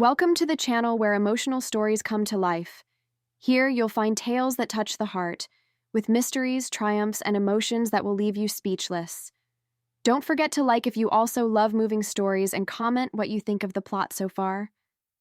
Welcome to the channel where emotional stories come to life. Here you'll find tales that touch the heart, with mysteries, triumphs, and emotions that will leave you speechless. Don't forget to like if you also love moving stories and comment what you think of the plot so far.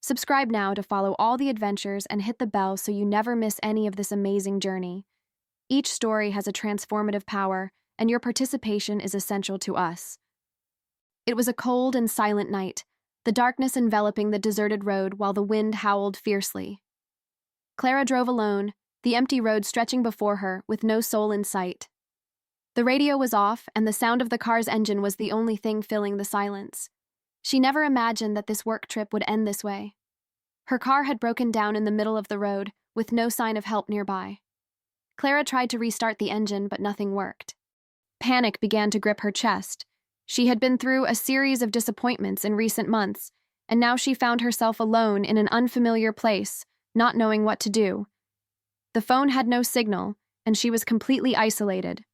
Subscribe now to follow all the adventures and hit the bell so you never miss any of this amazing journey. Each story has a transformative power, and your participation is essential to us. It was a cold and silent night, the darkness enveloping the deserted road while the wind howled fiercely. Clara drove alone, the empty road stretching before her with no soul in sight. The radio was off, and the sound of the car's engine was the only thing filling the silence. She never imagined that this work trip would end this way. Her car had broken down in the middle of the road, with no sign of help nearby. Clara tried to restart the engine, but nothing worked. Panic began to grip her chest. She had been through a series of disappointments in recent months, and now she found herself alone in an unfamiliar place, not knowing what to do. The phone had no signal, and she was completely isolated.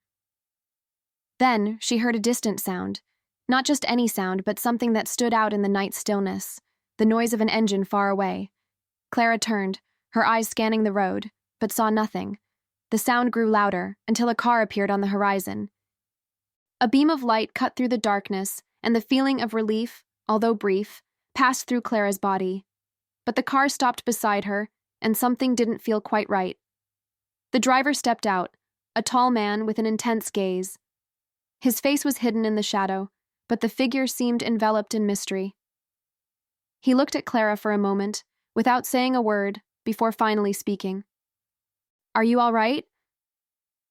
Then she heard a distant sound. Not just any sound, but something that stood out in the night stillness, the noise of an engine far away. Clara turned, her eyes scanning the road, but saw nothing. The sound grew louder, until a car appeared on the horizon. A beam of light cut through the darkness, and the feeling of relief, although brief, passed through Clara's body. But the car stopped beside her, and something didn't feel quite right. The driver stepped out, a tall man with an intense gaze. His face was hidden in the shadow, but the figure seemed enveloped in mystery. He looked at Clara for a moment, without saying a word, before finally speaking. "Are you all right?"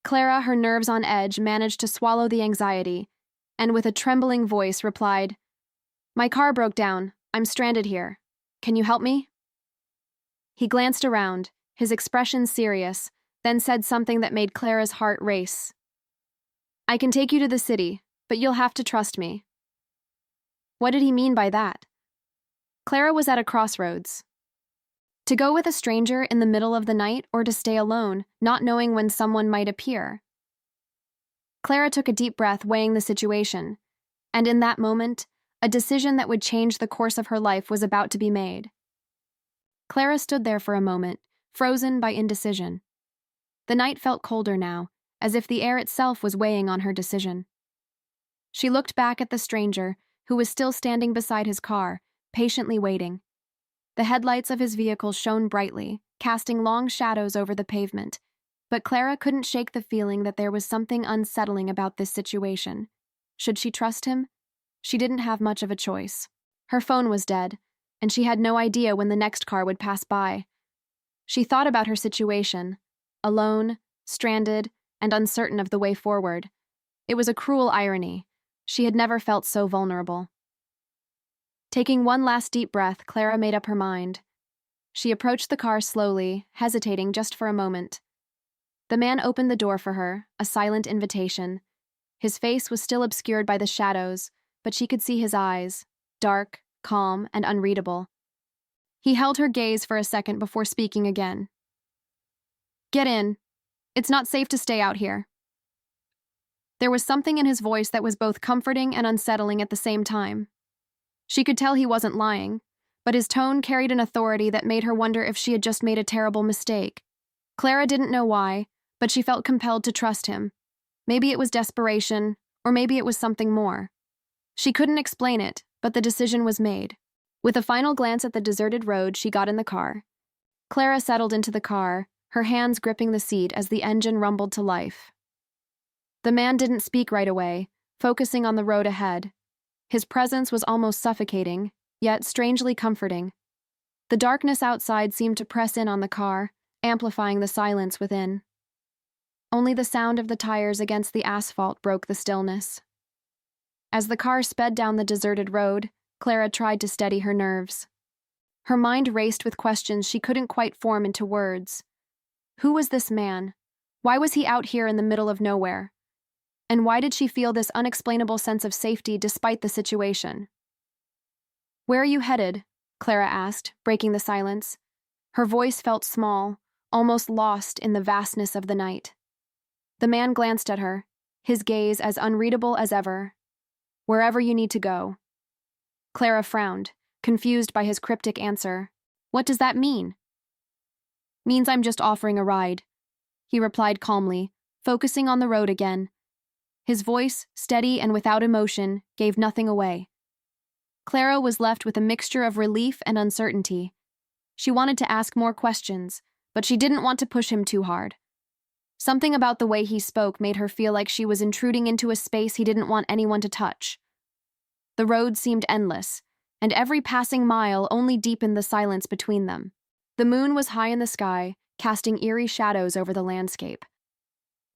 Clara, her nerves on edge, managed to swallow the anxiety, and with a trembling voice replied, "My car broke down. I'm stranded here. Can you help me?" He glanced around, his expression serious, then said something that made Clara's heart race. "I can take you to the city, but you'll have to trust me." What did he mean by that? Clara was at a crossroads. To go with a stranger in the middle of the night or to stay alone, not knowing when someone might appear? Clara took a deep breath, weighing the situation, and in that moment, a decision that would change the course of her life was about to be made. Clara stood there for a moment, frozen by indecision. The night felt colder now, as if the air itself was weighing on her decision. She looked back at the stranger, who was still standing beside his car, patiently waiting. The headlights of his vehicle shone brightly, casting long shadows over the pavement, but Clara couldn't shake the feeling that there was something unsettling about this situation. Should she trust him? She didn't have much of a choice. Her phone was dead, and she had no idea when the next car would pass by. She thought about her situation, alone, stranded, and uncertain of the way forward. It was a cruel irony. She had never felt so vulnerable. Taking one last deep breath, Clara made up her mind. She approached the car slowly, hesitating just for a moment. The man opened the door for her, a silent invitation. His face was still obscured by the shadows, but she could see his eyes, dark, calm, and unreadable. He held her gaze for a second before speaking again. "Get in. It's not safe to stay out here." There was something in his voice that was both comforting and unsettling at the same time. She could tell he wasn't lying, but his tone carried an authority that made her wonder if she had just made a terrible mistake. Clara didn't know why, but she felt compelled to trust him. Maybe it was desperation, or maybe it was something more. She couldn't explain it, but the decision was made. With a final glance at the deserted road, she got in the car. Clara settled into the car, her hands gripping the seat as the engine rumbled to life. The man didn't speak right away, focusing on the road ahead. His presence was almost suffocating, yet strangely comforting. The darkness outside seemed to press in on the car, amplifying the silence within. Only the sound of the tires against the asphalt broke the stillness. As the car sped down the deserted road, Clara tried to steady her nerves. Her mind raced with questions she couldn't quite form into words. Who was this man? Why was he out here in the middle of nowhere? And why did she feel this unexplainable sense of safety despite the situation? "Where are you headed?" Clara asked, breaking the silence. Her voice felt small, almost lost in the vastness of the night. The man glanced at her, his gaze as unreadable as ever. "Wherever you need to go." Clara frowned, confused by his cryptic answer. "What does that mean?" "Means I'm just offering a ride," he replied calmly, focusing on the road again. His voice, steady and without emotion, gave nothing away. Clara was left with a mixture of relief and uncertainty. She wanted to ask more questions, but she didn't want to push him too hard. Something about the way he spoke made her feel like she was intruding into a space he didn't want anyone to touch. The road seemed endless, and every passing mile only deepened the silence between them. The moon was high in the sky, casting eerie shadows over the landscape.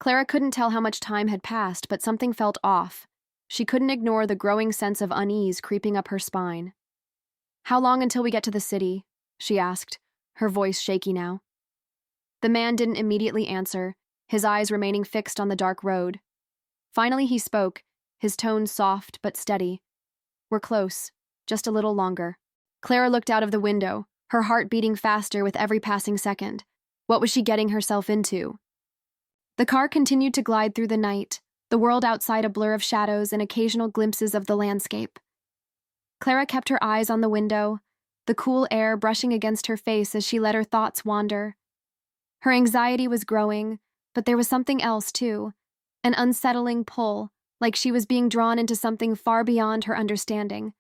Clara couldn't tell how much time had passed, but something felt off. She couldn't ignore the growing sense of unease creeping up her spine. "How long until we get to the city?" she asked, her voice shaky now. The man didn't immediately answer, his eyes remaining fixed on the dark road. Finally he spoke, his tone soft but steady. "We're close, just a little longer." Clara looked out of the window, her heart beating faster with every passing second. What was she getting herself into? The car continued to glide through the night, the world outside a blur of shadows and occasional glimpses of the landscape. Clara kept her eyes on the window, the cool air brushing against her face as she let her thoughts wander. Her anxiety was growing, but there was something else too, an unsettling pull, like she was being drawn into something far beyond her understanding.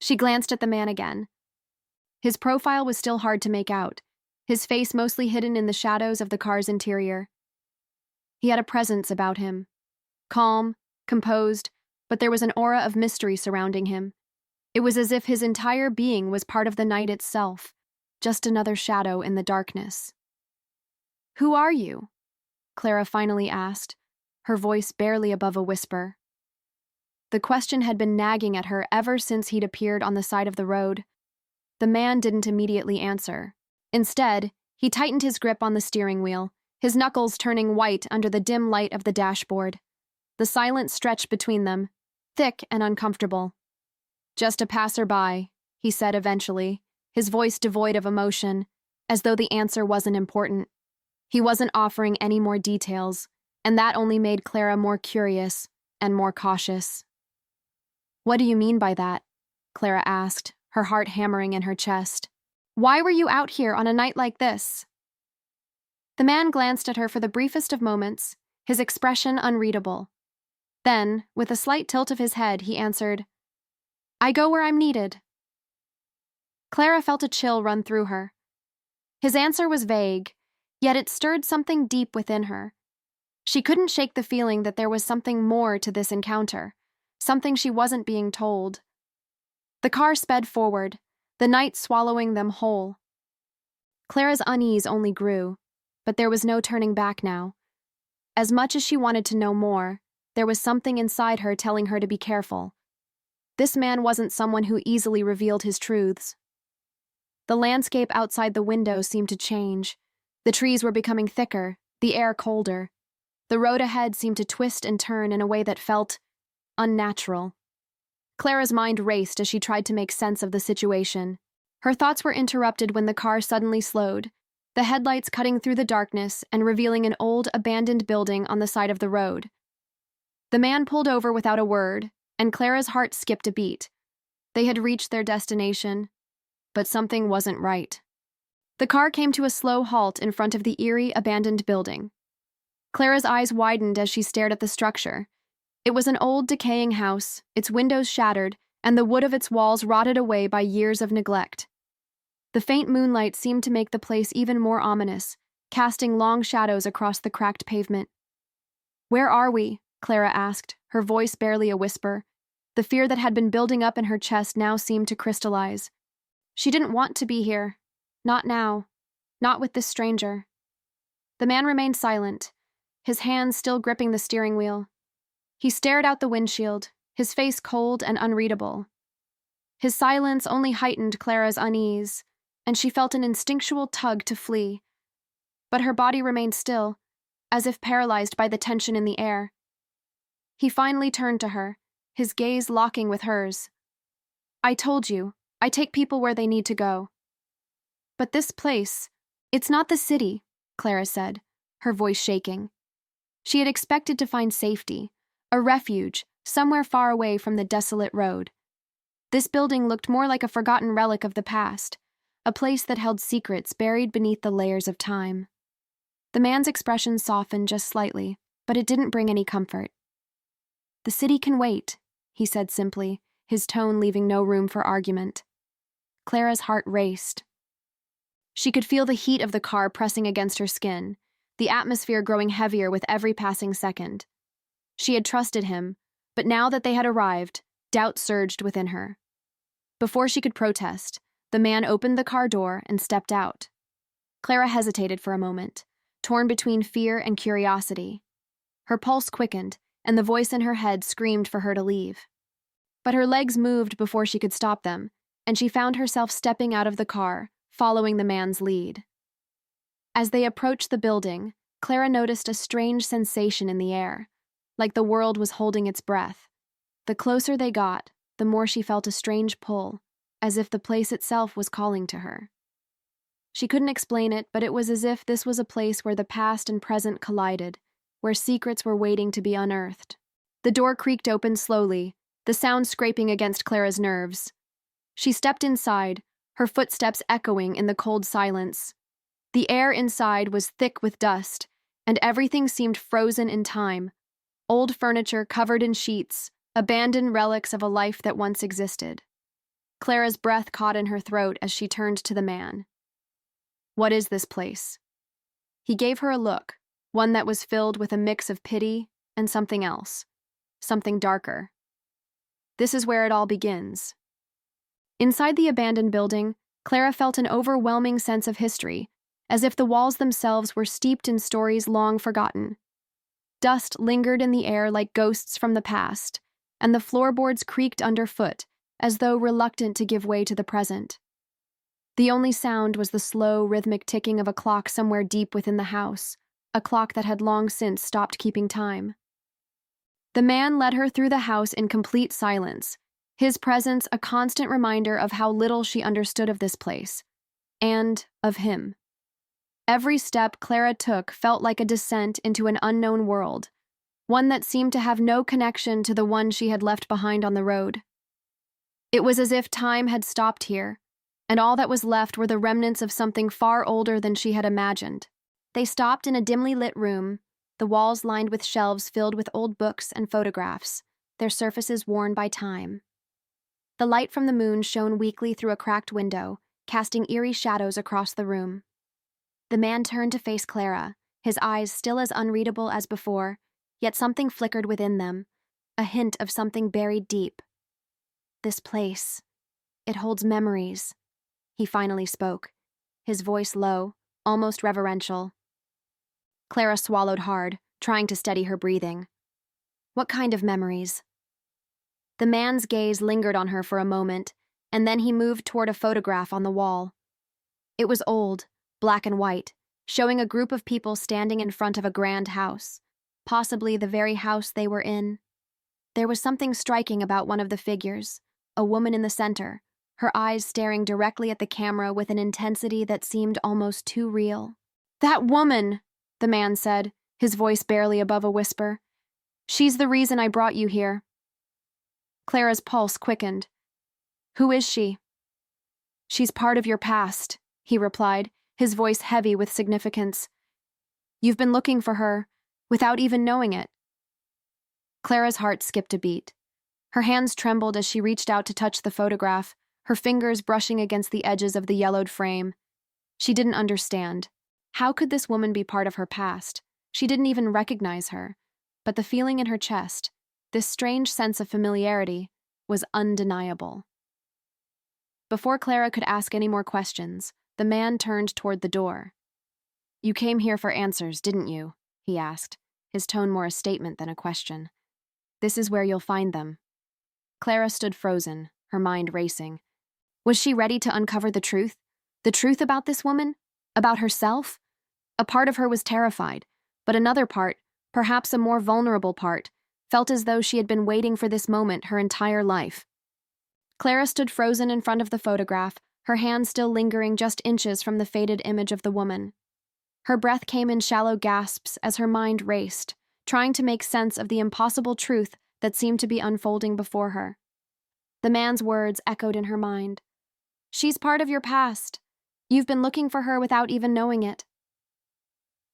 She glanced at the man again. His profile was still hard to make out, his face mostly hidden in the shadows of the car's interior. He had a presence about him. Calm, composed, but there was an aura of mystery surrounding him. It was as if his entire being was part of the night itself, just another shadow in the darkness. "Who are you?" Clara finally asked, her voice barely above a whisper. The question had been nagging at her ever since he'd appeared on the side of the road. The man didn't immediately answer. Instead, he tightened his grip on the steering wheel, his knuckles turning white under the dim light of the dashboard. The silence stretched between them, thick and uncomfortable. "Just a passerby," he said eventually, his voice devoid of emotion, as though the answer wasn't important. He wasn't offering any more details, and that only made Clara more curious and more cautious. "What do you mean by that?" Clara asked, her heart hammering in her chest. "Why were you out here on a night like this?" The man glanced at her for the briefest of moments, his expression unreadable. Then, with a slight tilt of his head, he answered, "I go where I'm needed." Clara felt a chill run through her. His answer was vague, yet it stirred something deep within her. She couldn't shake the feeling that there was something more to this encounter, something she wasn't being told. The car sped forward, the night swallowing them whole. Clara's unease only grew, but there was no turning back now. As much as she wanted to know more, there was something inside her telling her to be careful. This man wasn't someone who easily revealed his truths. The landscape outside the window seemed to change. The trees were becoming thicker, the air colder. The road ahead seemed to twist and turn in a way that felt unnatural. Clara's mind raced as she tried to make sense of the situation. Her thoughts were interrupted when the car suddenly slowed, the headlights cutting through the darkness and revealing an old, abandoned building on the side of the road. The man pulled over without a word, and Clara's heart skipped a beat. They had reached their destination, but something wasn't right. The car came to a slow halt in front of the eerie, abandoned building. Clara's eyes widened as she stared at the structure. It was an old, decaying house, its windows shattered, and the wood of its walls rotted away by years of neglect. The faint moonlight seemed to make the place even more ominous, casting long shadows across the cracked pavement. "Where are we?" Clara asked, her voice barely a whisper. The fear that had been building up in her chest now seemed to crystallize. She didn't want to be here. Not now. Not with this stranger. The man remained silent, his hands still gripping the steering wheel. He stared out the windshield, his face cold and unreadable. His silence only heightened Clara's unease, and she felt an instinctual tug to flee. But her body remained still, as if paralyzed by the tension in the air. He finally turned to her, his gaze locking with hers. "I told you, I take people where they need to go." "But this place, it's not the city," Clara said, her voice shaking. She had expected to find safety, a refuge, somewhere far away from the desolate road. This building looked more like a forgotten relic of the past, a place that held secrets buried beneath the layers of time. The man's expression softened just slightly, but it didn't bring any comfort. "The city can wait," he said simply, his tone leaving no room for argument. Clara's heart raced. She could feel the heat of the car pressing against her skin, the atmosphere growing heavier with every passing second. She had trusted him, but now that they had arrived, doubt surged within her. Before she could protest, the man opened the car door and stepped out. Clara hesitated for a moment, torn between fear and curiosity. Her pulse quickened, and the voice in her head screamed for her to leave. But her legs moved before she could stop them, and she found herself stepping out of the car, following the man's lead. As they approached the building, Clara noticed a strange sensation in the air, like the world was holding its breath. The closer they got, the more she felt a strange pull, as if the place itself was calling to her. She couldn't explain it, but it was as if this was a place where the past and present collided, where secrets were waiting to be unearthed. The door creaked open slowly, the sound scraping against Clara's nerves. She stepped inside, her footsteps echoing in the cold silence. The air inside was thick with dust, and everything seemed frozen in time. Old furniture covered in sheets, abandoned relics of a life that once existed. Clara's breath caught in her throat as she turned to the man. "What is this place?" He gave her a look, one that was filled with a mix of pity and something else, something darker. "This is where it all begins." Inside the abandoned building, Clara felt an overwhelming sense of history, as if the walls themselves were steeped in stories long forgotten. Dust lingered in the air like ghosts from the past, and the floorboards creaked underfoot, as though reluctant to give way to the present. The only sound was the slow, rhythmic ticking of a clock somewhere deep within the house, a clock that had long since stopped keeping time. The man led her through the house in complete silence, his presence a constant reminder of how little she understood of this place, and of him. Every step Clara took felt like a descent into an unknown world, one that seemed to have no connection to the one she had left behind on the road. It was as if time had stopped here, and all that was left were the remnants of something far older than she had imagined. They stopped in a dimly lit room, the walls lined with shelves filled with old books and photographs, their surfaces worn by time. The light from the moon shone weakly through a cracked window, casting eerie shadows across the room. The man turned to face Clara, his eyes still as unreadable as before, yet something flickered within them, a hint of something buried deep. "This place, it holds memories," he finally spoke, his voice low, almost reverential. Clara swallowed hard, trying to steady her breathing. "What kind of memories?" The man's gaze lingered on her for a moment, and then he moved toward a photograph on the wall. It was old, black and white, showing a group of people standing in front of a grand house, possibly the very house they were in. There was something striking about one of the figures, a woman in the center, her eyes staring directly at the camera with an intensity that seemed almost too real. "That woman," the man said, his voice barely above a whisper. "She's the reason I brought you here." Clara's pulse quickened. "Who is she?" "She's part of your past," he replied, his voice heavy with significance. "You've been looking for her, without even knowing it." Clara's heart skipped a beat. Her hands trembled as she reached out to touch the photograph, her fingers brushing against the edges of the yellowed frame. She didn't understand. How could this woman be part of her past? She didn't even recognize her. But the feeling in her chest, this strange sense of familiarity, was undeniable. Before Clara could ask any more questions, the man turned toward the door. "You came here for answers, didn't you?" he asked, his tone more a statement than a question. "This is where you'll find them." Clara stood frozen, her mind racing. Was she ready to uncover the truth? The truth about this woman? About herself? A part of her was terrified, but another part, perhaps a more vulnerable part, felt as though she had been waiting for this moment her entire life. Clara stood frozen in front of the photograph, her hand still lingering just inches from the faded image of the woman. Her breath came in shallow gasps as her mind raced, trying to make sense of the impossible truth that seemed to be unfolding before her. The man's words echoed in her mind. She's part of your past. You've been looking for her without even knowing it.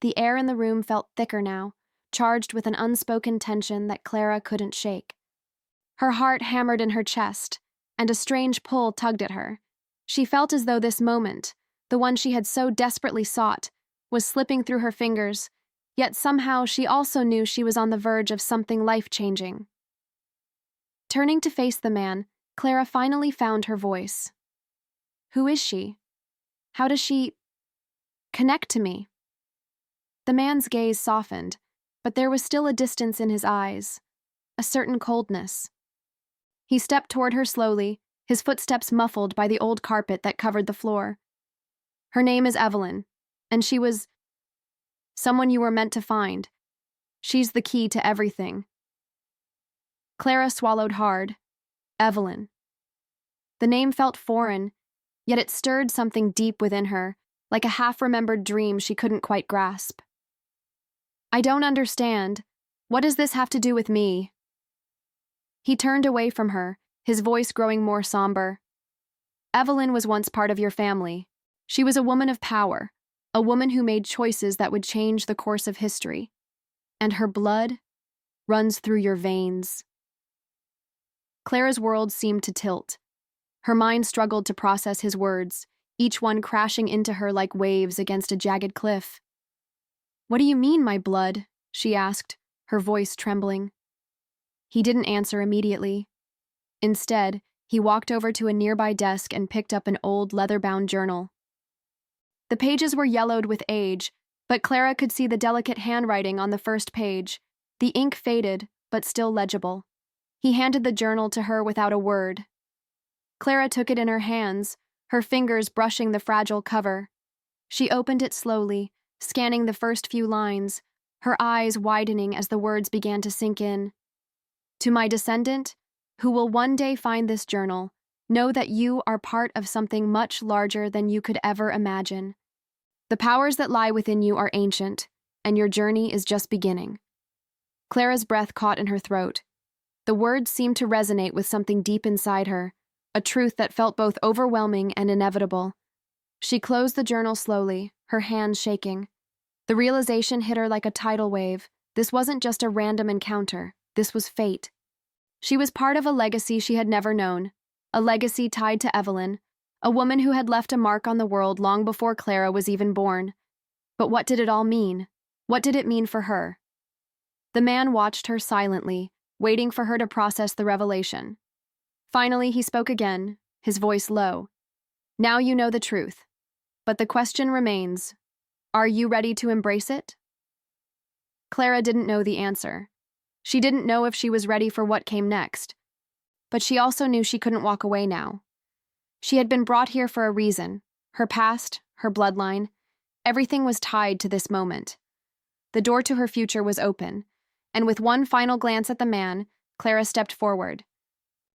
The air in the room felt thicker now, charged with an unspoken tension that Clara couldn't shake. Her heart hammered in her chest, and a strange pull tugged at her. She felt as though this moment, the one she had so desperately sought, was slipping through her fingers, yet somehow she also knew she was on the verge of something life-changing. Turning to face the man, Clara finally found her voice. Who is she? How does she connect to me? The man's gaze softened, but there was still a distance in his eyes, a certain coldness. He stepped toward her slowly, his footsteps muffled by the old carpet that covered the floor. Her name is Evelyn, and she was someone you were meant to find. She's the key to everything. Clara swallowed hard. Evelyn. The name felt foreign, yet it stirred something deep within her, like a half-remembered dream she couldn't quite grasp. I don't understand. What does this have to do with me? He turned away from her, his voice growing more somber. Evelyn was once part of your family. She was a woman of power, a woman who made choices that would change the course of history. And her blood runs through your veins. Clara's world seemed to tilt. Her mind struggled to process his words, each one crashing into her like waves against a jagged cliff. What do you mean, my blood? She asked, her voice trembling. He didn't answer immediately. Instead, he walked over to a nearby desk and picked up an old leather-bound journal. The pages were yellowed with age, but Clara could see the delicate handwriting on the first page, the ink faded, but still legible. He handed the journal to her without a word. Clara took it in her hands, her fingers brushing the fragile cover. She opened it slowly, scanning the first few lines, her eyes widening as the words began to sink in. To my descendant, who will one day find this journal, know that you are part of something much larger than you could ever imagine. The powers that lie within you are ancient, and your journey is just beginning. Clara's breath caught in her throat. The words seemed to resonate with something deep inside her, a truth that felt both overwhelming and inevitable. She closed the journal slowly, her hands shaking. The realization hit her like a tidal wave. This wasn't just a random encounter. This was fate. She was part of a legacy she had never known, a legacy tied to Evelyn, a woman who had left a mark on the world long before Clara was even born. But what did it all mean? What did it mean for her? The man watched her silently, waiting for her to process the revelation. Finally, he spoke again, his voice low. Now you know the truth. But the question remains, are you ready to embrace it? Clara didn't know the answer. She didn't know if she was ready for what came next. But she also knew she couldn't walk away now. She had been brought here for a reason. Her past, her bloodline, everything was tied to this moment. The door to her future was open, and with one final glance at the man, Clara stepped forward,